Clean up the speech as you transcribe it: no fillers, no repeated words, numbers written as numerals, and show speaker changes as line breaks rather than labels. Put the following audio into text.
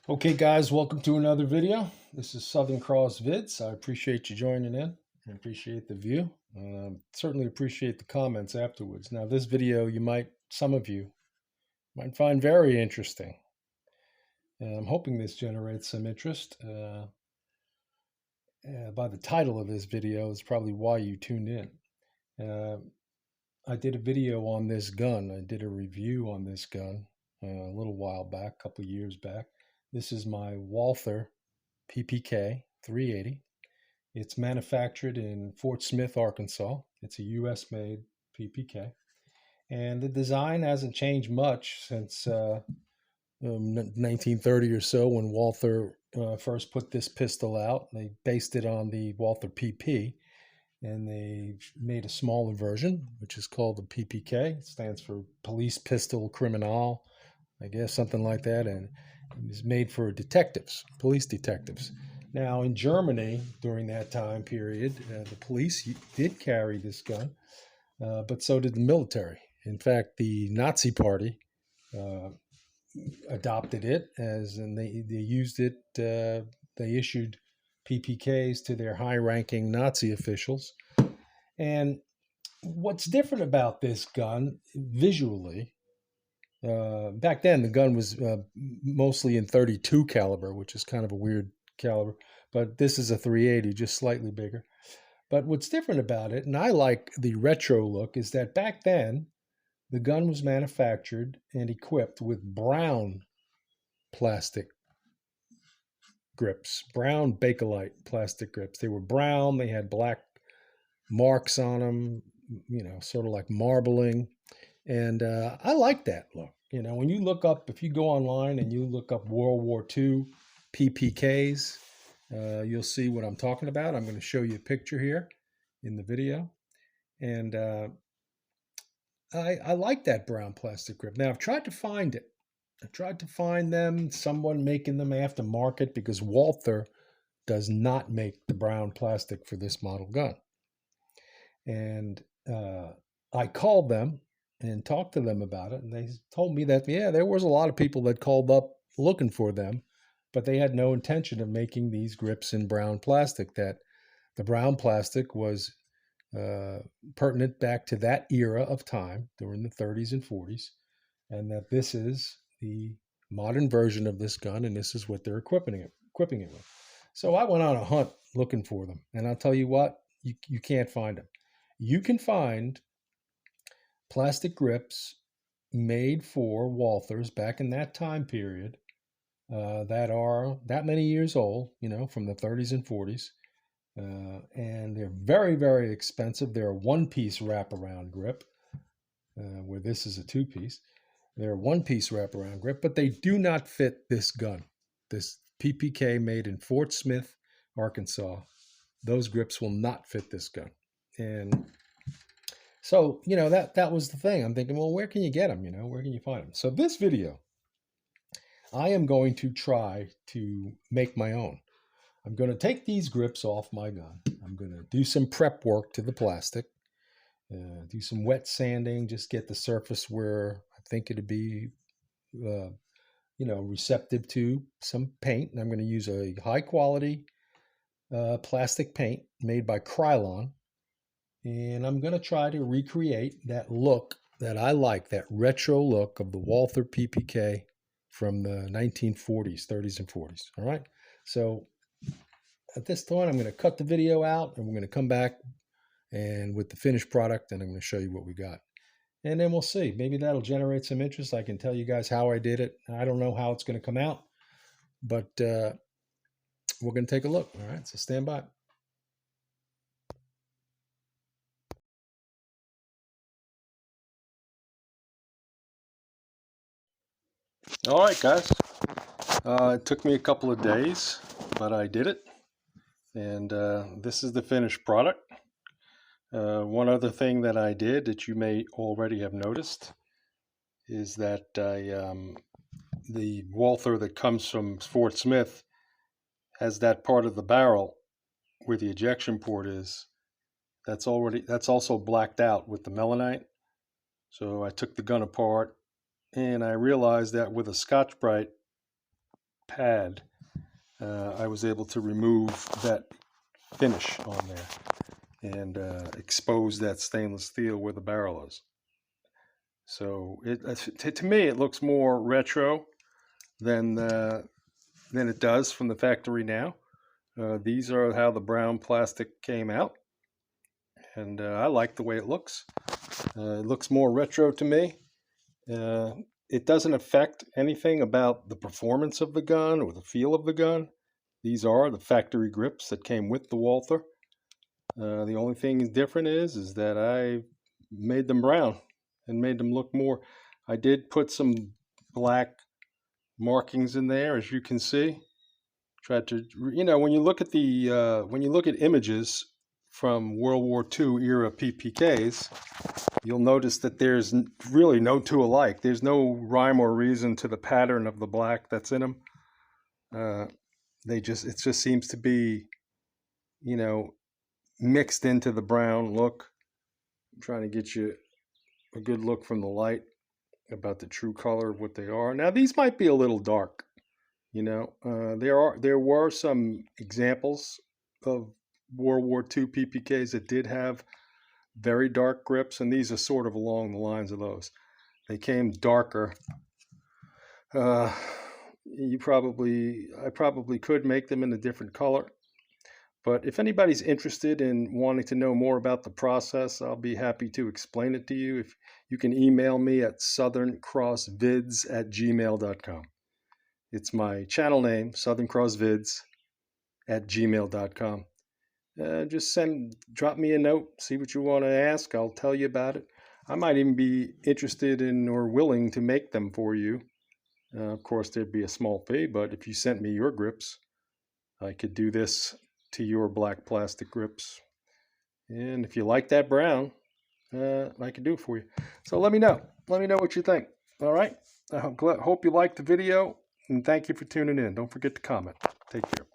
Okay, guys, welcome to another video. This is Southern Cross Vids. I appreciate you joining in. I appreciate the view. Certainly appreciate the comments afterwards. Now, this video, some of you might find very interesting. And I'm hoping this generates some interest. By the title of this video is probably why you tuned in. I did a video on this gun. I did a review on this gun a little while back, a couple years back. This is my Walther PPK 380. It's manufactured in Fort Smith, Arkansas. It's a US made PPK. And the design hasn't changed much since 1930 or so when Walther first put this pistol out. They based it on the Walther PP, and they made a smaller version, which is called the PPK. It stands for Police Pistol Criminal, I guess, something like that. And it was made for detectives, police detectives. Now, in Germany, during that time period, the police did carry this gun, but so did the military. In fact, the Nazi Party adopted it, and they used it. They issued PPKs to their high-ranking Nazi officials. And what's different about this gun visually, back then the gun was mostly in 32 caliber, which is kind of a weird caliber, but this is a 380, just slightly bigger. But what's different about it, and I like the retro look, is that back then the gun was manufactured and equipped with brown plastic grips, brown Bakelite plastic grips. They were brown, they had black marks on them, sort of like marbling. And I like that look. When you look up, if you go online and you look up World War II PPKs, you'll see what I'm talking about. I'm going to show you a picture here in the video. And I like that brown plastic grip. Now, I've tried to find it. I've tried to find them, someone making them aftermarket, because Walther does not make the brown plastic for this model gun. And I called them and talked to them about it, and they told me that, yeah, there was a lot of people that called up looking for them, but they had no intention of making these grips in brown plastic. That the brown plastic was pertinent back to that era of time during the 30s and 40s, and that this is the modern version of this gun, and this is what they're equipping it with. So I went on a hunt looking for them, and I'll tell you what, you can't find them. You can find plastic grips made for Walthers back in that time period that are that many years old, from the 30s and 40s. And they're very, very expensive. They're a one-piece wraparound grip, where this is a two-piece. They're a one-piece wraparound grip, but they do not fit this gun. This PPK made in Fort Smith, Arkansas. Those grips will not fit this gun. And so, that was the thing. I'm thinking, well, where can you get them? Where can you find them? So this video, I am going to try to make my own. I'm going to take these grips off my gun. I'm going to do some prep work to the plastic, do some wet sanding, just get the surface where I think it'd be, receptive to some paint. And I'm going to use a high quality plastic paint made by Krylon. And I'm going to try to recreate that look that I like, that retro look of the Walther PPK from the 1940s, 30s, and 40s. All right. So at this point, I'm going to cut the video out, and we're going to come back and with the finished product, and I'm going to show you what we got. And then we'll see. Maybe that'll generate some interest. I can tell you guys how I did it. I don't know how it's going to come out, but we're going to take a look. All right. So stand by. All right, guys. It took me a couple of days, but I did it. And this is the finished product. One other thing that I did that you may already have noticed is that the Walther that comes from Fort Smith has that part of the barrel where the ejection port is. That's also blacked out with the melanite. So I took the gun apart, and I realized that with a Scotch-Brite pad, I was able to remove that finish on there and expose that stainless steel where the barrel is. So to me, it looks more retro than it does from the factory now. These are how the brown plastic came out, and I like the way it looks. It looks more retro to me. It doesn't affect anything about the performance of the gun or the feel of the gun. These are the factory grips that came with the Walther. The only thing different is that I made them brown and made them look more. I did put some black markings in there, as you can see. Tried to, when you look at images from World War II era PPKs, you'll notice that there's really no two alike. There's no rhyme or reason to the pattern of the black that's in them. It just seems to be, mixed into the brown look. I'm trying to get you a good look from the light about the true color of what they are. Now these might be a little dark. There were some examples of World War II PPKs that did have very dark grips, and these are sort of along the lines of those. They came darker. I probably could make them in a different color, but if anybody's interested in wanting to know more about the process, I'll be happy to explain it to you. If you can email me at southerncrossvids@gmail.com. It's my channel name, southerncrossvids@gmail.com. Just drop me a note, see what you want to ask. I'll tell you about it. I might even be interested in or willing to make them for you. Of course, there'd be a small fee, but if you sent me your grips, I could do this to your black plastic grips. And if you like that brown, I could do it for you. So let me know. Let me know what you think. All right. I hope you liked the video, and thank you for tuning in. Don't forget to comment. Take care.